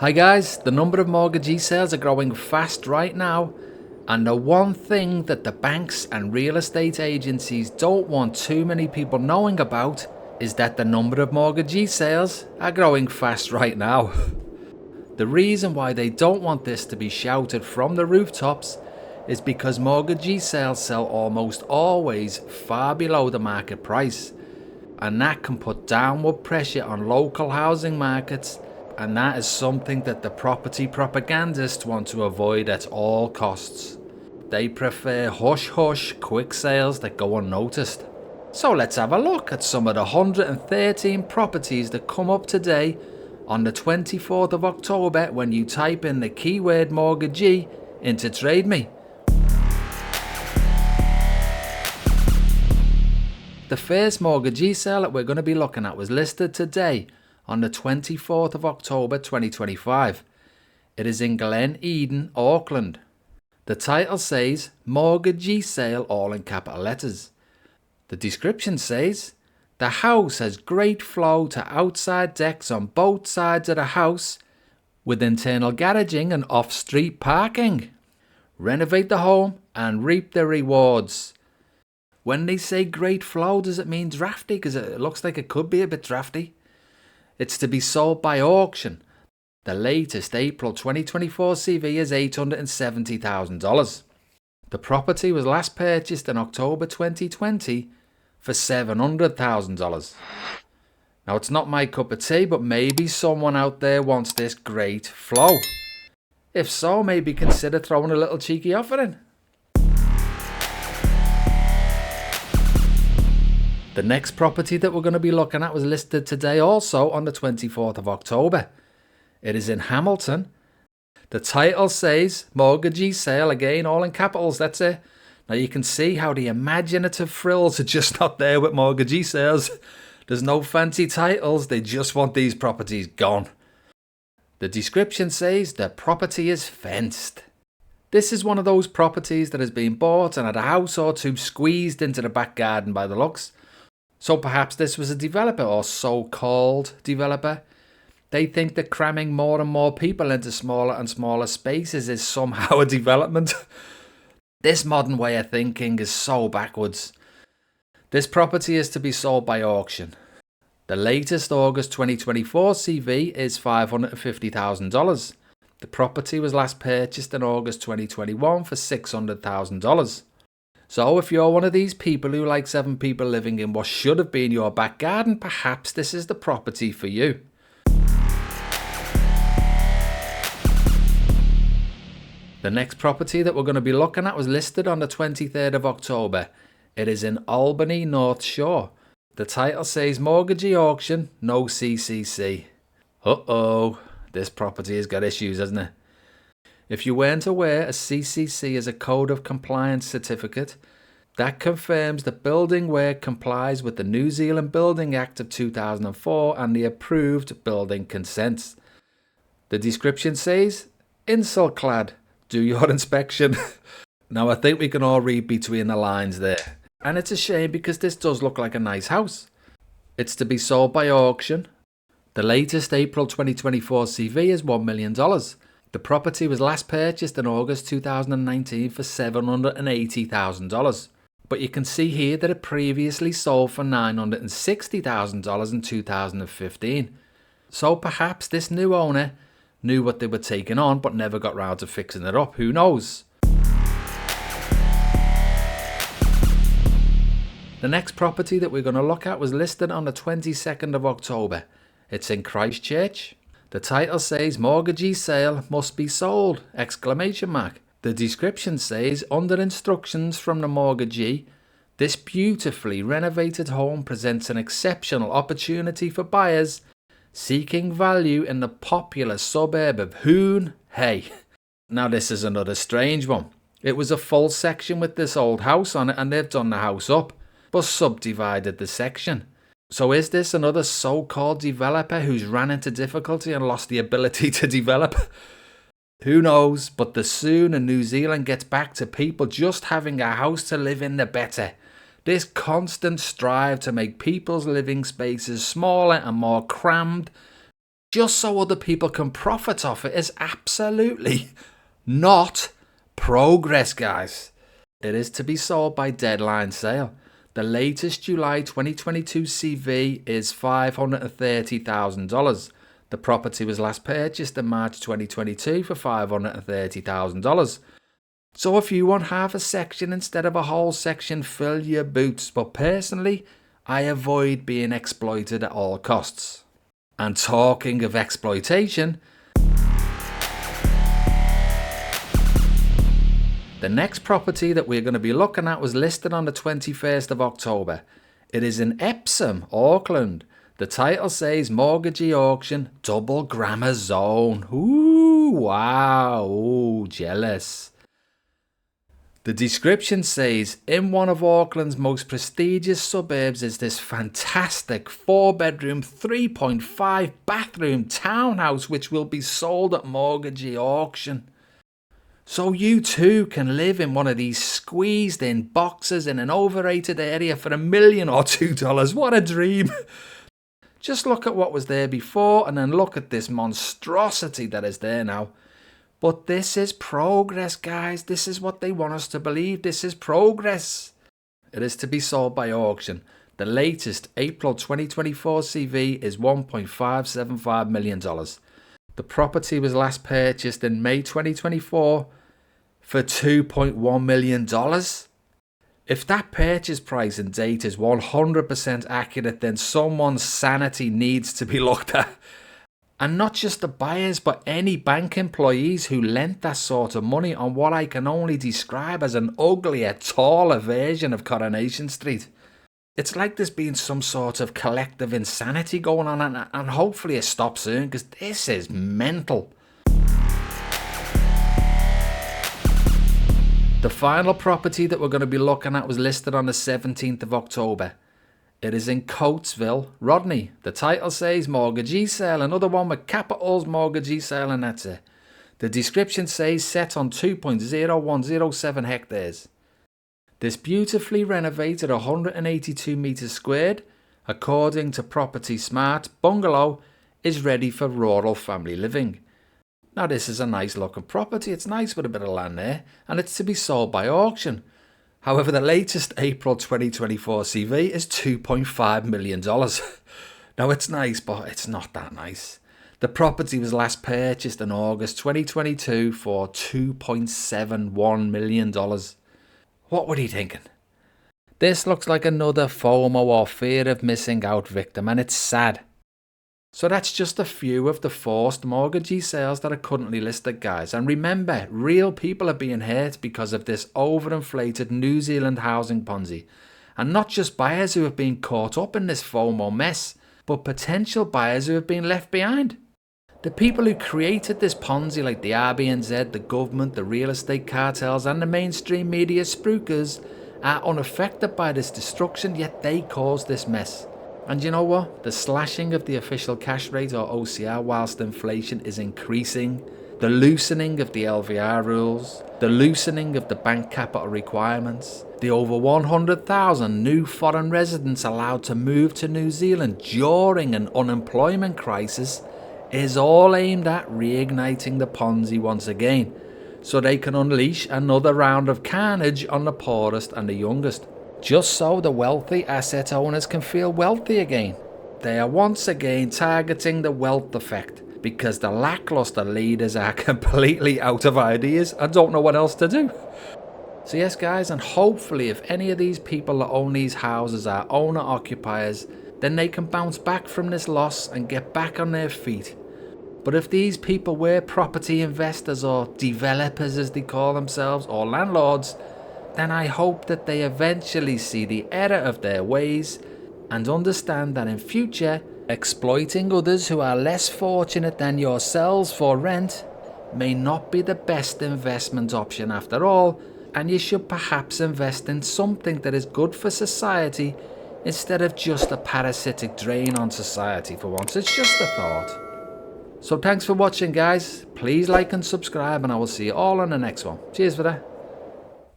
Hi guys, the number of mortgagee sales are growing fast right now, and the one thing that the banks and real estate agencies don't want too many people knowing about is that the number of mortgagee sales are growing fast right now. The reason why they don't want this to be shouted from the rooftops is because mortgagee sales sell almost always far below the market price, and that can put downward pressure on local housing markets, and that is something that the property propagandists want to avoid at all costs. They prefer hush-hush quick sales that go unnoticed. So let's have a look at some of the 113 properties that come up today on the 24th of October when you type in the keyword mortgagee into Trade Me. The first mortgagee sale that we're going to be looking at was listed today on the 24th of October 2025. It is in Glen Eden, Auckland. The title says Mortgagee Sale, all in capital letters. The description says the house has great flow to outside decks on both sides of the house with internal garaging and off-street parking. Renovate the home and reap the rewards. When they say great flow, does it mean drafty? Because it looks like it could be a bit drafty. It's to be sold by auction. The latest April 2024 CV is $870,000. The property was last purchased in October 2020 for $700,000. Now, it's not my cup of tea, but maybe someone out there wants this great flow. If so, maybe consider throwing a little cheeky offer in. The next property that we're going to be looking at was listed today also on the 24th of October. It is in Hamilton. The title says Mortgagee Sale, again all in capitals, that's it. Now you can see how the imaginative frills are just not there with mortgagee sales. There's no fancy titles, they just want these properties gone. The description says the property is fenced. This is one of those properties that has been bought and had a house or two squeezed into the back garden by the looks. So perhaps this was a developer or so-called developer. They think that cramming more and more people into smaller and smaller spaces is somehow a development. This modern way of thinking is so backwards. This property is to be sold by auction. The latest August 2024 CV is $550,000. The property was last purchased in August 2021 for $600,000. So if you're one of these people who likes having people living in what should have been your back garden, perhaps this is the property for you. The next property that we're going to be looking at was listed on the 23rd of October. It is in Albany, North Shore. The title says Mortgagee Auction, no CCC. Uh-oh, this property has got issues, hasn't it? If you weren't aware, a CCC is a Code of Compliance certificate that confirms the building work complies with the New Zealand Building Act of 2004 and the approved building consents. The description says, Insul clad, do your inspection. Now I think we can all read between the lines there. And it's a shame because this does look like a nice house. It's to be sold by auction. The latest April 2024 CV is $1 million. The property was last purchased in August 2019 for $780,000. But you can see here that it previously sold for $960,000 in 2015. So perhaps this new owner knew what they were taking on but never got round to fixing it up. Who knows? The next property that we're going to look at was listed on the 22nd of October. It's in Christchurch. The title says Mortgagee Sale must be sold! ! The description says, under instructions from the mortgagee, this beautifully renovated home presents an exceptional opportunity for buyers seeking value in the popular suburb of Hoon Hey. Now this is another strange one. It was a full section with this old house on it and they've done the house up, but subdivided the section. So is this another so-called developer who's ran into difficulty and lost the ability to develop? Who knows, but the sooner New Zealand gets back to people just having a house to live in, the better. This constant strive to make people's living spaces smaller and more crammed just so other people can profit off it is absolutely not progress, guys. It is to be sold by deadline sale. The latest July 2022 CV is $530,000. The property was last purchased in March 2022 for $530,000. So if you want half a section instead of a whole section, fill your boots. But personally, I avoid being exploited at all costs. And talking of exploitation, the next property that we're going to be looking at was listed on the 21st of October. It is in Epsom, Auckland. The title says Mortgagee auction, double grammar zone. Ooh, wow, ooh, jealous. The description says, in one of Auckland's most prestigious suburbs is this fantastic 4-bedroom, 3.5 bathroom townhouse which will be sold at Mortgagee auction. So you too can live in one of these squeezed in boxes in an overrated area for $1 million or $2. What a dream. Just look at what was there before and then look at this monstrosity that is there now. But this is progress, guys. This is what they want us to believe. This is progress. It is to be sold by auction. The latest April 2024 CV is $1.575 million. The property was last purchased in May 2024 for $2.1 million. If that purchase price and date is 100% accurate, then someone's sanity needs to be looked at. And not just the buyers, but any bank employees who lent that sort of money on what I can only describe as an uglier, taller version of Coronation Street. It's like there's been some sort of collective insanity going on, and hopefully it stops soon, because this is mental. The final property that we're going to be looking at was listed on the 17th of October. It is in Coatesville, Rodney. The title says Mortgagee sale, another one with capitals, Mortgagee sale, and that's it. The description says set on 2.0107 hectares. This beautifully renovated 182 metres squared, according to Property Smart, bungalow is ready for rural family living. Now this is a nice looking property, it's nice with a bit of land there, and it's to be sold by auction. However, the latest April 2024 CV is $2.5 million. Now it's nice, but it's not that nice. The property was last purchased in August 2022 for $2.71 million. What were you thinking? This looks like another FOMO or fear of missing out victim, and it's sad. So that's just a few of the forced mortgagee sales that are currently listed, guys. And remember, real people are being hurt because of this overinflated New Zealand housing Ponzi. And not just buyers who have been caught up in this FOMO mess, but potential buyers who have been left behind. The people who created this Ponzi, like the RBNZ, the government, the real estate cartels, and the mainstream media spruikers, are unaffected by this destruction, yet they caused this mess. And you know what? The slashing of the official cash rate or OCR whilst inflation is increasing, the loosening of the LVR rules, the loosening of the bank capital requirements, the over 100,000 new foreign residents allowed to move to New Zealand during an unemployment crisis is all aimed at reigniting the Ponzi once again, so they can unleash another round of carnage on the poorest and the youngest. Just so the wealthy asset owners can feel wealthy again. They are once again targeting the wealth effect because the lackluster leaders are completely out of ideas and don't know what else to do. So yes guys, and hopefully if any of these people that own these houses are owner occupiers, then they can bounce back from this loss and get back on their feet. But if these people were property investors or developers as they call themselves, or landlords, then I hope that they eventually see the error of their ways and understand that in future, exploiting others who are less fortunate than yourselves for rent may not be the best investment option after all, and you should perhaps invest in something that is good for society instead of just a parasitic drain on society for once. It's just a thought. So thanks for watching guys, please like and subscribe and I will see you all on the next one. Cheers for that.